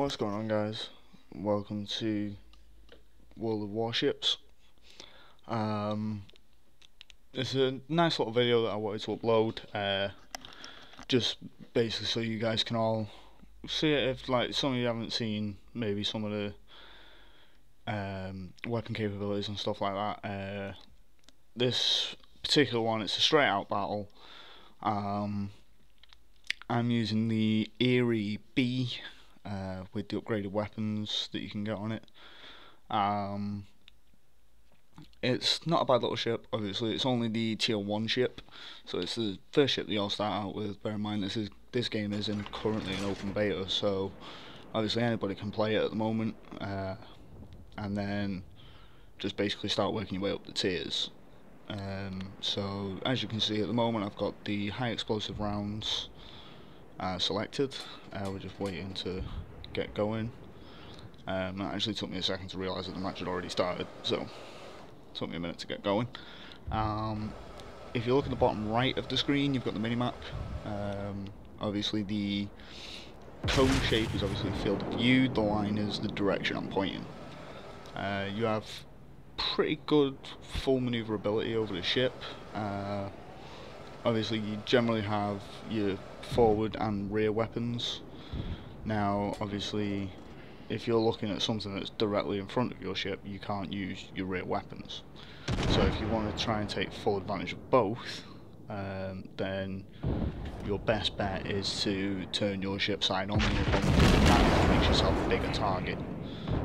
What's going on, guys? Welcome to World of Warships. It's a nice little video that I wanted to upload, just basically so you guys can all see it. If like some of you haven't seen maybe some of the weapon capabilities and stuff like that, this particular one, it's a straight out battle. I'm using the Erie B with the upgraded weapons that you can get on it. It's not a bad little ship. Obviously it's only the tier 1 ship, so it's the first ship that you'll start out with. Bear in mind this game is currently in open beta, so obviously anybody can play it at the moment, and then just basically start working your way up the tiers. So as you can see, at the moment I've got the high explosive rounds selected. We're just waiting to get going. That actually took me a second to realise that the match had already started, so it took me a minute to get going. If you look at the bottom right of the screen, you've got the minimap. Obviously the cone shape is obviously field of view, the line is the direction I'm pointing. You have pretty good full manoeuvrability over the ship. Obviously you generally have your forward and rear weapons. Now obviously if you're looking at something that's directly in front of your ship, you can't use your rear weapons. So if you want to try and take full advantage of both, then your best bet is to turn your ship side on, and make yourself a bigger target.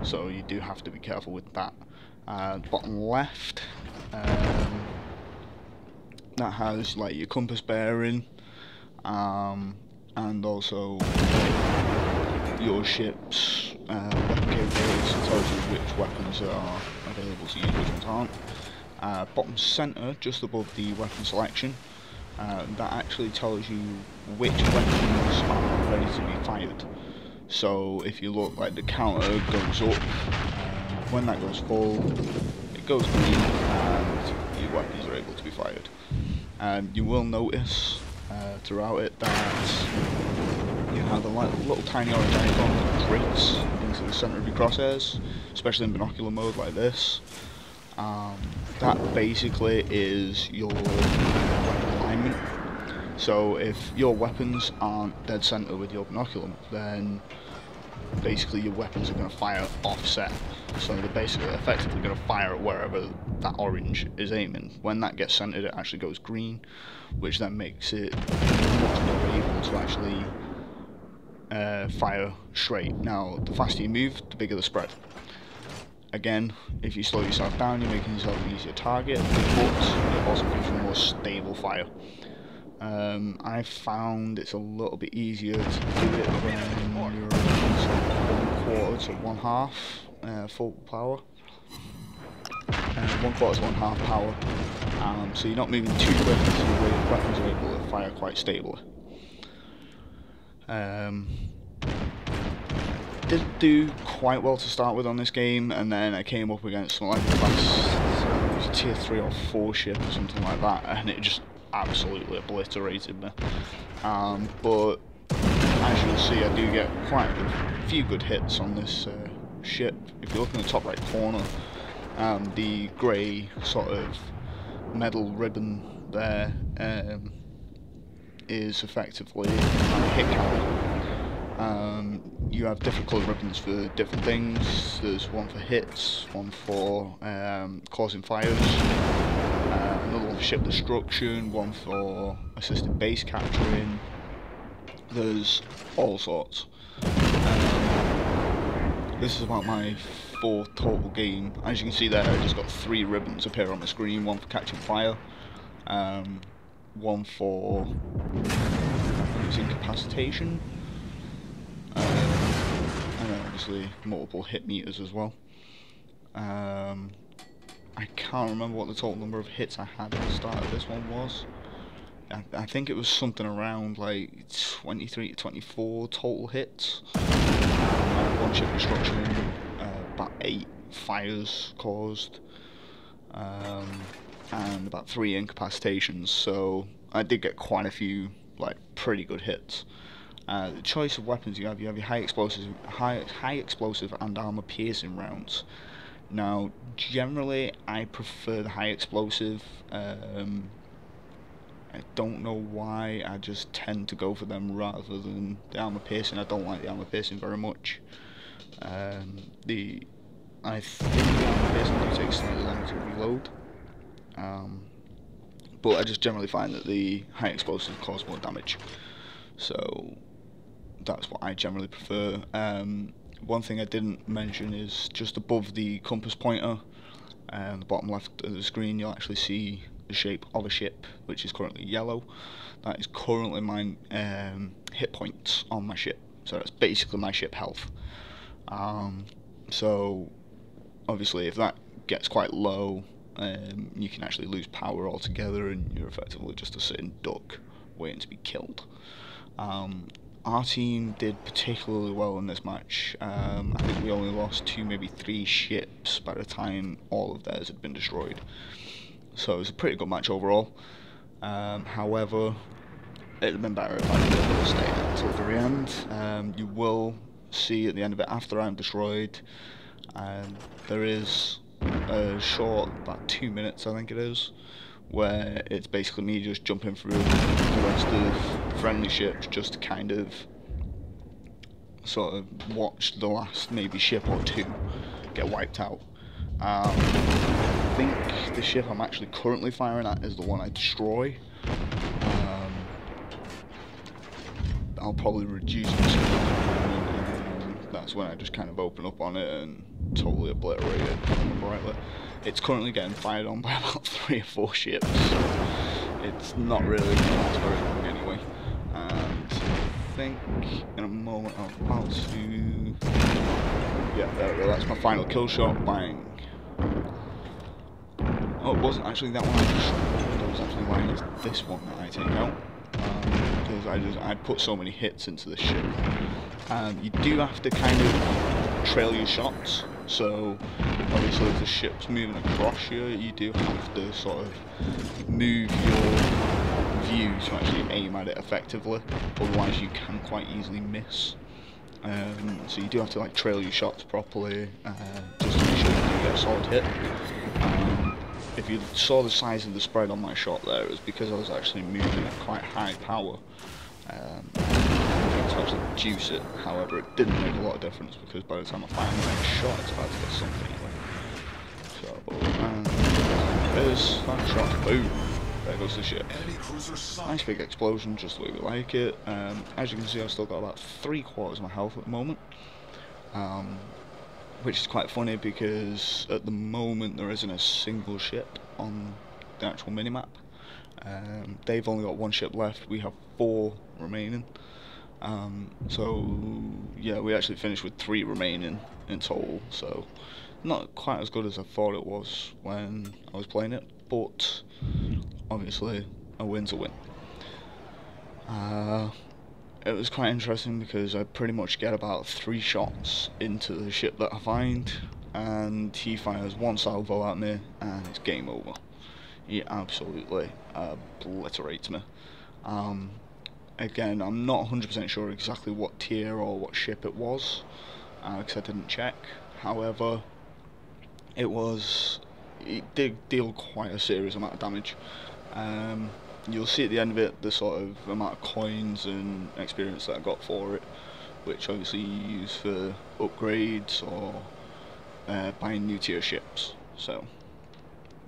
So you do have to be careful with that. Bottom left, that has like your compass bearing, and also your ship's weapon capabilities. It tells you which weapons are available to use, which ones aren't. Bottom centre, just above the weapon selection, that actually tells you which weapons are ready to be fired. So if you look, like the counter goes up, when that goes full, it goes green, and your weapons are able to be fired. You will notice throughout it that you have a little tiny orange icon that breaks into the centre of your crosshairs, especially in binocular mode like this. That basically is your weapon alignment. So if your weapons aren't dead centre with your binocular, then basically your weapons are going to fire offset. So they're basically effectively going to fire at wherever that orange is aiming. When that gets centered, it actually goes green, which then makes it much more able to actually fire straight. Now the faster you move, the bigger the spread. Again, if you slow yourself down, you're making yourself an easier target, but it also gives you more stable fire. I found it's a little bit easier to do it when you're 1/4 to 1/2 full power. 1/4 to 1/2 power. So you're not moving too quick, so your weapons are able to fire quite stably. Didn't do quite well to start with on this game, and then I came up against some like class tier 3 or 4 ship or something like that, and it just absolutely obliterated me. But as you'll see, I do get quite a few good hits on this ship. If you look in the top right corner, the grey sort of metal ribbon there is effectively a hit count. You have different coloured ribbons for different things. There's one for hits, one for causing fires, another one for ship destruction, one for assisted base capturing. There's all sorts. This is about my 4th total game. As you can see there, I just got 3 ribbons appear on the screen, one for catching fire, one for incapacitation, and then obviously multiple hit meters as well. I can't remember what the total number of hits I had at the start of this one was. I think it was something around like 23 to 24 total hits. 1 ship destruction, about 8 fires caused, and about 3 incapacitations. So I did get quite a few like pretty good hits. The choice of weapons you have your high explosive and armor piercing rounds. Now, generally, I prefer the high explosive. I don't know why, I just tend to go for them rather than the armor piercing. I don't like the armor piercing very much. I think the armor piercing do take slightly longer to reload. But I just generally find that the high explosive cause more damage. So that's what I generally prefer. One thing I didn't mention is just above the compass pointer, and the bottom left of the screen, you'll actually see the shape of a ship, which is currently yellow. That is currently my hit points on my ship, so that's basically my ship health. So obviously if that gets quite low, you can actually lose power altogether and you're effectively just a sitting duck waiting to be killed. Our team did particularly well in this match. I think we only lost 2, maybe 3 ships by the time all of theirs had been destroyed. So it was a pretty good match overall. However, it would have been better if I could stay until the very end. You will see at the end of it, after I'm destroyed, there is a short, about 2 minutes I think it is, where it's basically me just jumping through the rest of friendly ships just to kind of sort of watch the last maybe ship or 2 get wiped out. I think the ship I'm actually currently firing at is the one I destroy. I'll probably reduce the speed, and that's when I just kind of open up on it and totally obliterate it, if I remember rightly. It's currently getting fired on by about 3 or 4 ships, so it's not really going to last very long anyway. And I think in a moment I'm about to... yeah, there we go, that's my final kill shot, bang. Oh, it wasn't actually that one I just shot, it was actually lying as this one that I take out. Because I put so many hits into the ship. You do have to kind of trail your shots, so obviously if the ship's moving across you, you do have to sort of move your view to actually aim at it effectively, otherwise you can quite easily miss. So you do have to like trail your shots properly, just to make sure you do get a solid hit. If you saw the size of the spread on my shot there, it was because I was actually moving at quite high power. To actually reduce it, however it didn't make a lot of difference because by the time I find the next shot it's about to get something anyway. So, there's that shot, boom, there goes the ship. Nice big explosion, just the way we like it. As you can see, I've still got about 3/4 of my health at the moment. Which is quite funny because at the moment there isn't a single ship on the actual minimap. They've only got 1 ship left, we have 4 remaining. So yeah, we actually finished with 3 remaining in total, so not quite as good as I thought it was when I was playing it, but obviously a win's a win. It was quite interesting because I pretty much get about 3 shots into the ship that I find, and he fires 1 salvo at me and it's game over. He absolutely obliterates me. Again, I'm not 100% sure exactly what tier or what ship it was, because I didn't check. However, it did deal quite a serious amount of damage. You'll see at the end of it the sort of amount of coins and experience that I got for it, which obviously you use for upgrades or buying new tier ships. So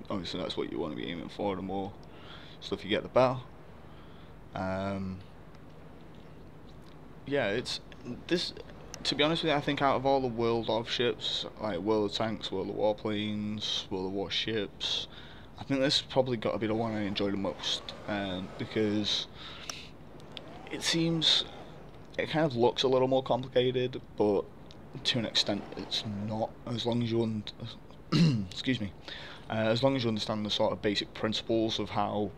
obviously that's what you want to be aiming for. The more stuff you get, the better. Yeah, it's this. To be honest with you, I think out of all the World of ships, like World of Tanks, World of Warplanes, World of Warships, I think this has probably got to be the one I enjoy the most, because it seems, it kind of looks a little more complicated, but to an extent it's not, as long as you excuse me, as long as you understand the sort of basic principles of how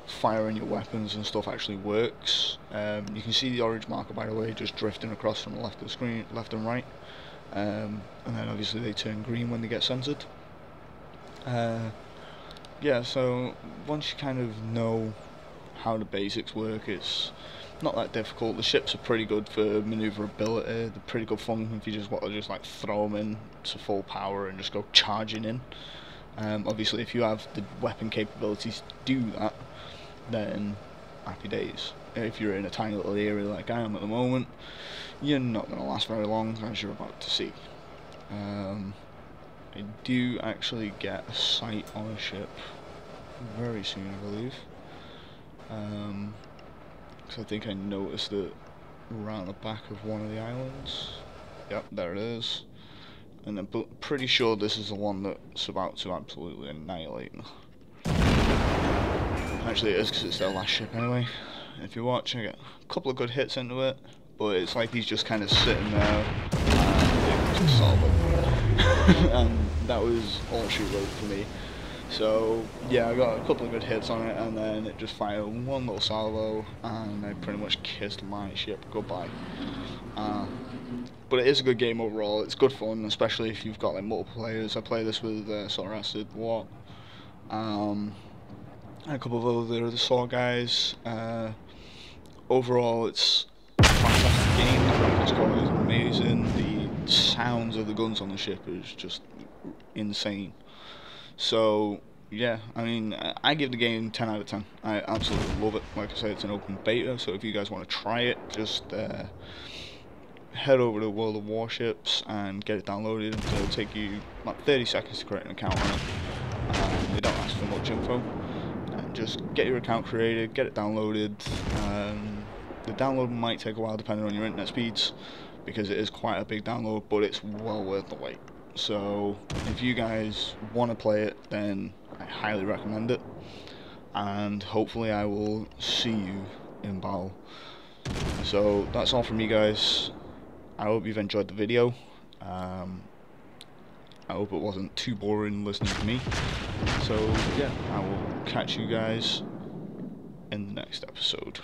firing your weapons and stuff actually works. You can see the orange marker, by the way, just drifting across from the left of the screen, left and right, and then obviously they turn green when they get censored. Yeah, so once you kind of know how the basics work, it's not that difficult. The ships are pretty good for maneuverability. They're pretty good fun if you just want to just like throw them in to full power and just go charging in. Obviously, if you have the weapon capabilities to do that, then happy days. If you're in a tiny little area like I am at the moment, you're not going to last very long, as you're about to see. I do actually get a sight on a ship very soon, I believe. Because I think I noticed it around the back of one of the islands. Yep, there it is. And I'm pretty sure this is the one that's about to absolutely annihilate. Actually it is, because it's their last ship anyway. If you watch, I get a couple of good hits into it, but it's like he's just kind of sitting there and just solve it. And that was all she wrote for me. So yeah, I got a couple of good hits on it, and then it just fired one little salvo, and I pretty much kissed my ship goodbye. But it is a good game overall. It's good fun, especially if you've got like multiple players. I play this with Solar Acid a lot, and a couple of other Saw guys. Overall, it's a fantastic game. The graphics quality is amazing. The sounds of the guns on the ship is just insane. So yeah, I mean, I give the game 10 out of 10. I absolutely love it. Like I said, it's an open beta, so if you guys want to try it, just head over to World of Warships and get it downloaded. It'll take you about 30 seconds to create an account on it. They don't ask for much info. And just get your account created, get it downloaded. The download might take a while depending on your internet speeds, because it is quite a big download, but it's well worth the wait. So if you guys want to play it, then I highly recommend it, and hopefully I will see you in battle. So that's all from me, guys. I hope you've enjoyed the video. I hope it wasn't too boring listening to me. So yeah, I will catch you guys in the next episode.